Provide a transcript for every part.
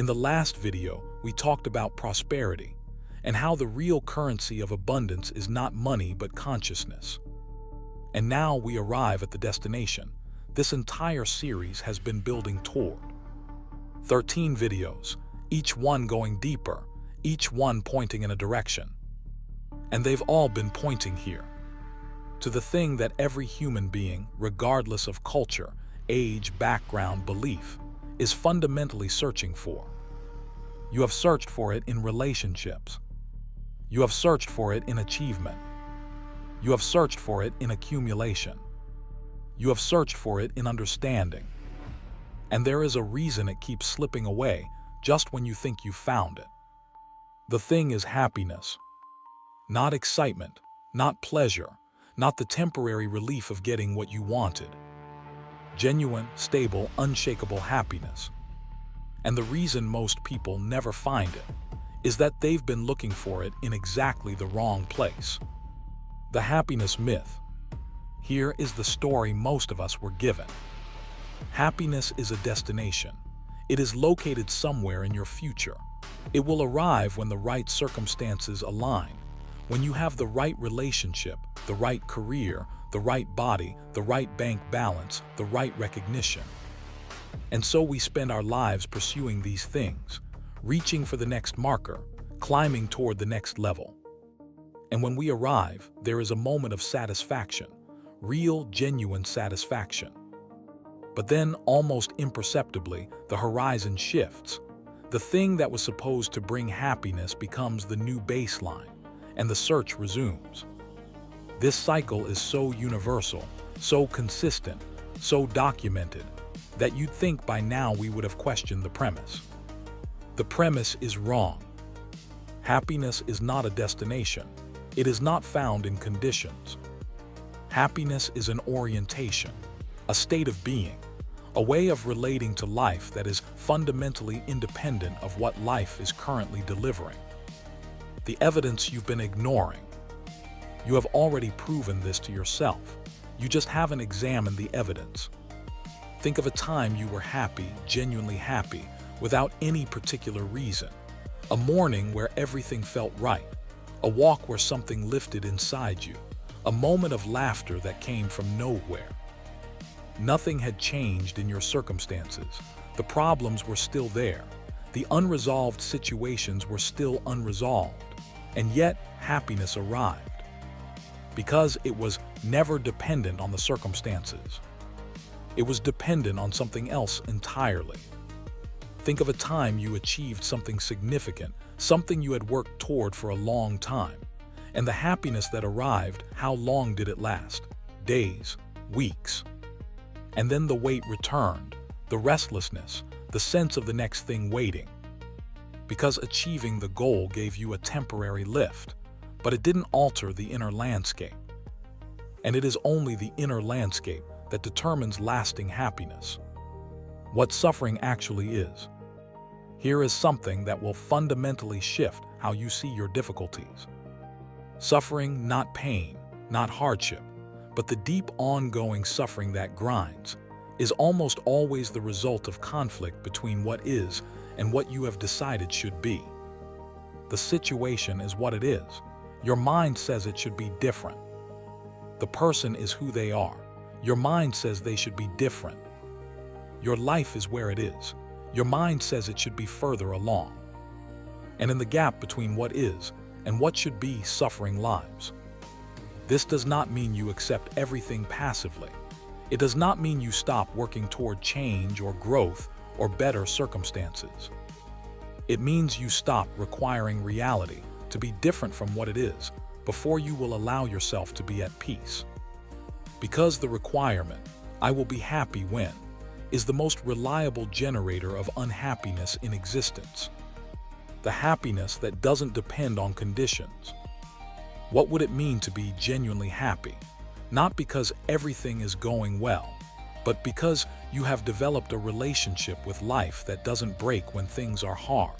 In the last video, we talked about prosperity and how the real currency of abundance is not money but consciousness. And now we arrive at the destination this entire series has been building toward. 13 videos, each one going deeper, each one pointing in a direction. And they've all been pointing here, to the thing that every human being, regardless of culture, age, background, belief, is fundamentally searching for. You have searched for it in relationships. You have searched for it in achievement. You have searched for it in accumulation. You have searched for it in understanding. And there is a reason it keeps slipping away just when you think you found it. The thing is happiness. Not excitement, not pleasure, not the temporary relief of getting what you wanted. Genuine, stable, unshakable happiness. And the reason most people never find it is that they've been looking for it in exactly the wrong place. The happiness myth. Here is the story most of us were given. Happiness is a destination. It is located somewhere in your future. It will arrive when the right circumstances align, when you have the right relationship, the right career, the right body, the right bank balance, the right recognition. And so we spend our lives pursuing these things, reaching for the next marker, climbing toward the next level. And when we arrive, there is a moment of satisfaction, real, genuine satisfaction. But then, almost imperceptibly, the horizon shifts. The thing that was supposed to bring happiness becomes the new baseline, and the search resumes. This cycle is so universal, so consistent, so documented, that you'd think by now we would have questioned the premise. The premise is wrong. Happiness is not a destination. It is not found in conditions. Happiness is an orientation, a state of being, a way of relating to life that is fundamentally independent of what life is currently delivering. The evidence you've been ignoring. You have already proven this to yourself. You just haven't examined the evidence. Think of a time you were happy, genuinely happy, without any particular reason. A morning where everything felt right. A walk where something lifted inside you. A moment of laughter that came from nowhere. Nothing had changed in your circumstances. The problems were still there. The unresolved situations were still unresolved. And yet, happiness arrived. Because it was never dependent on the circumstances. It was dependent on something else entirely. Think of a time you achieved something significant, something you had worked toward for a long time. And the happiness that arrived, how long did it last? Days, weeks. And then the wait returned, the restlessness, the sense of the next thing waiting. Because achieving the goal gave you a temporary lift, but it didn't alter the inner landscape. And it is only the inner landscape that determines lasting happiness. What suffering actually is. Here is something that will fundamentally shift how you see your difficulties. Suffering, not pain, not hardship, but the deep ongoing suffering that grinds, is almost always the result of conflict between what is and what you have decided should be. The situation is what it is. Your mind says it should be different. The person is who they are. Your mind says they should be different. Your life is where it is. Your mind says it should be further along. And in the gap between what is and what should be, suffering lives. This does not mean you accept everything passively. It does not mean you stop working toward change or growth or better circumstances. It means you stop requiring reality to be different from what it is before you will allow yourself to be at peace. Because the requirement, I will be happy when, is the most reliable generator of unhappiness in existence. The happiness that doesn't depend on conditions. What would it mean to be genuinely happy? Not because everything is going well, but because you have developed a relationship with life that doesn't break when things are hard.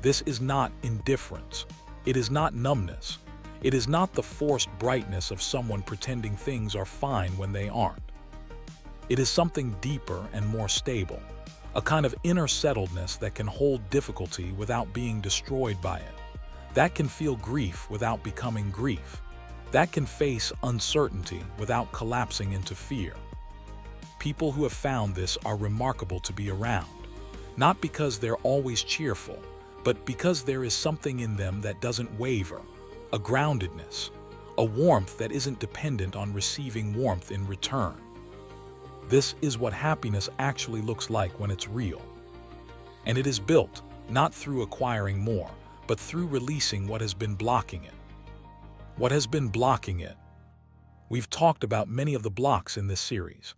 This is not indifference. It is not numbness. It is not the forced brightness of someone pretending things are fine when they aren't. It is something deeper and more stable, a kind of inner settledness that can hold difficulty without being destroyed by it, that can feel grief without becoming grief, that can face uncertainty without collapsing into fear. People who have found this are remarkable to be around, not because they're always cheerful, but because there is something in them that doesn't waver, a groundedness, a warmth that isn't dependent on receiving warmth in return. This is what happiness actually looks like when it's real. And it is built, not through acquiring more, but through releasing what has been blocking it. What has been blocking it? We've talked about many of the blocks in this series.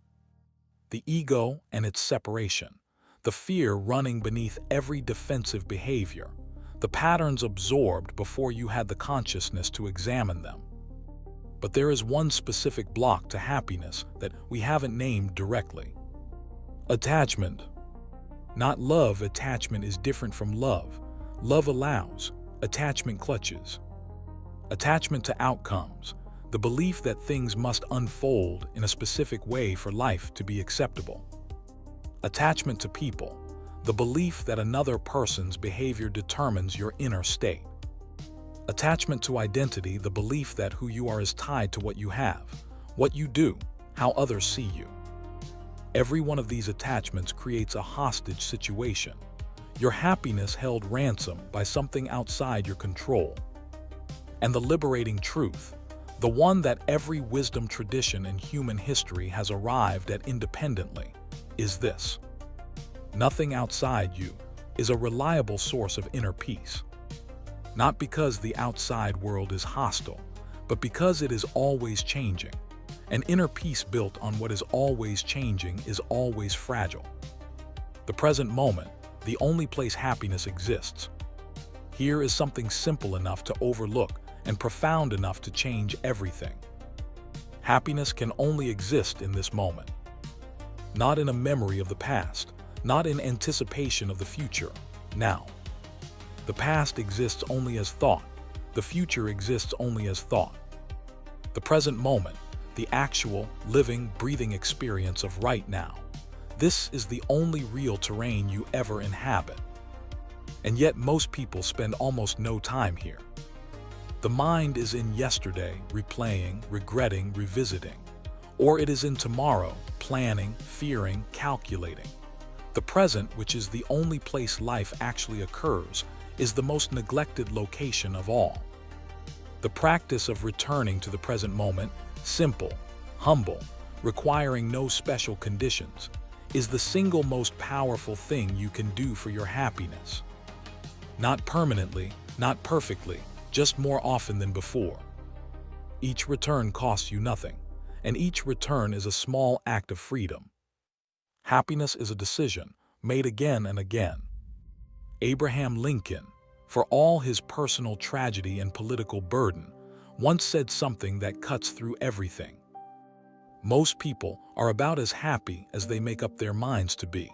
The ego and its separation, the fear running beneath every defensive behavior, the patterns absorbed before you had the consciousness to examine them. But there is one specific block to happiness that we haven't named directly. Attachment. Not love. Attachment is different from love. Love allows, attachment clutches. Attachment to outcomes, the belief that things must unfold in a specific way for life to be acceptable. Attachment to people, the belief that another person's behavior determines your inner state. Attachment to identity, the belief that who you are is tied to what you have, what you do, how others see you. Every one of these attachments creates a hostage situation, your happiness held ransom by something outside your control. And the liberating truth, the one that every wisdom tradition in human history has arrived at independently, is this: nothing outside you is a reliable source of inner peace. Not because the outside world is hostile, but because it is always changing. An inner peace built on what is always changing is always fragile. The present moment, the only place happiness exists. Here is something simple enough to overlook and profound enough to change everything. Happiness can only exist in this moment. Not in a memory of the past, not in anticipation of the future, now. The past exists only as thought. The future exists only as thought. The present moment, the actual, living, breathing experience of right now. This is the only real terrain you ever inhabit. And yet most people spend almost no time here. The mind is in yesterday, replaying, regretting, revisiting. Or it is in tomorrow, planning, fearing, calculating. The present, which is the only place life actually occurs, is the most neglected location of all. The practice of returning to the present moment, simple, humble, requiring no special conditions, is the single most powerful thing you can do for your happiness. Not permanently, not perfectly, just more often than before. Each return costs you nothing, and each return is a small act of freedom. Happiness is a decision, made again and again. Abraham Lincoln, for all his personal tragedy and political burden, once said something that cuts through everything. Most people are about as happy as they make up their minds to be.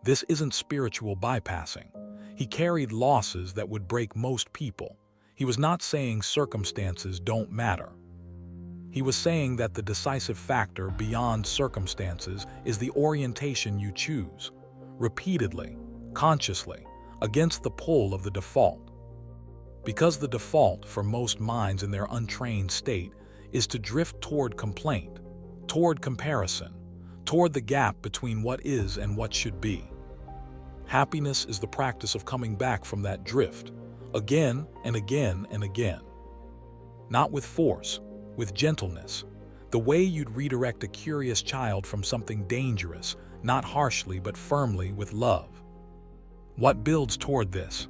This isn't spiritual bypassing. He carried losses that would break most people. He was not saying circumstances don't matter. He was saying that the decisive factor beyond circumstances is the orientation you choose, repeatedly, consciously, against the pull of the default. Because the default for most minds in their untrained state is to drift toward complaint, toward comparison, toward the gap between what is and what should be. Happiness is the practice of coming back from that drift, again and again and again. Not with force, with gentleness, the way you'd redirect a curious child from something dangerous, not harshly but firmly with love. What builds toward this?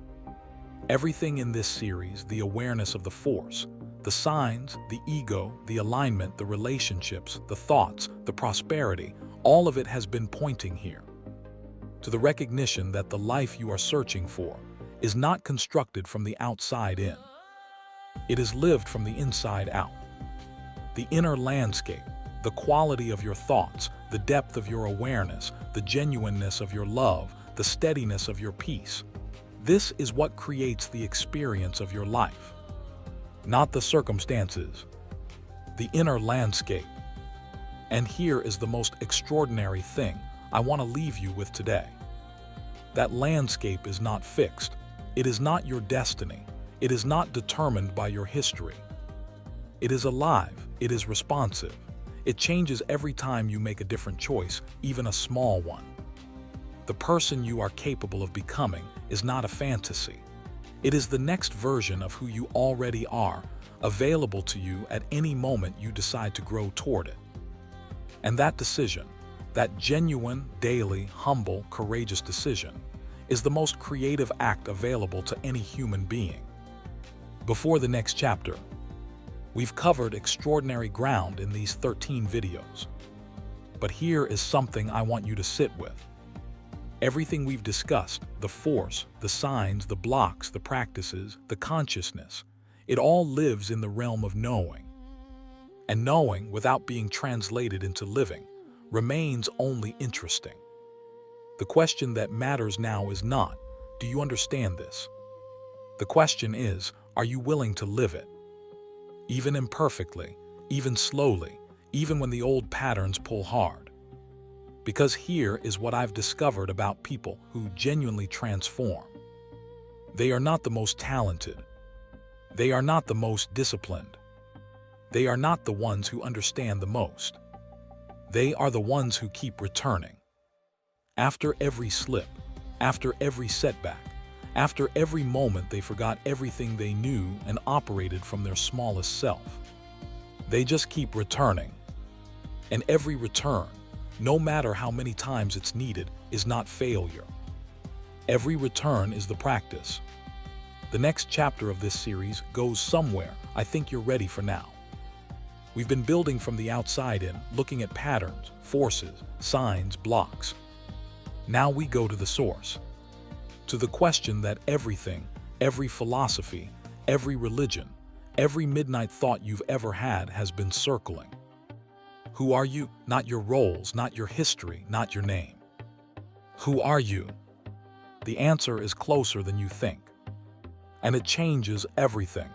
Everything in this series, the awareness of the force, the signs, the ego, the alignment, the relationships, the thoughts, the prosperity, all of it has been pointing here. To the recognition that the life you are searching for is not constructed from the outside in. It is lived from the inside out. The inner landscape, the quality of your thoughts, the depth of your awareness, the genuineness of your love, the steadiness of your peace. This is what creates the experience of your life. Not the circumstances, the inner landscape. And here is the most extraordinary thing. I want to leave you with today. That landscape is not fixed. It is not your destiny. It is not determined by your history. It is alive. It is responsive. It changes every time you make a different choice, even a small one. The person you are capable of becoming is not a fantasy. It is the next version of who you already are, available to you at any moment you decide to grow toward it. And that decision, that genuine, daily, humble, courageous decision, is the most creative act available to any human being. Before the next chapter, we've covered extraordinary ground in these 13 videos. But here is something I want you to sit with. Everything we've discussed, the force, the signs, the blocks, the practices, the consciousness, it all lives in the realm of knowing. And knowing, without being translated into living, remains only interesting. The question that matters now is not, do you understand this? The question is, are you willing to live it? Even imperfectly, even slowly, even when the old patterns pull hard. Because here is what I've discovered about people who genuinely transform. They are not the most talented. They are not the most disciplined. They are not the ones who understand the most. They are the ones who keep returning. After every slip, after every setback, after every moment they forgot everything they knew and operated from their smallest self. They just keep returning. And every return, no matter how many times it's needed, is not failure. Every return is the practice. The next chapter of this series goes somewhere I think you're ready for now. We've been building from the outside in, looking at patterns, forces, signs, blocks. Now we go to the source. To the question that everything, every philosophy, every religion, every midnight thought you've ever had has been circling. Who are you? Not your roles, not your history, not your name. Who are you? The answer is closer than you think. And it changes everything.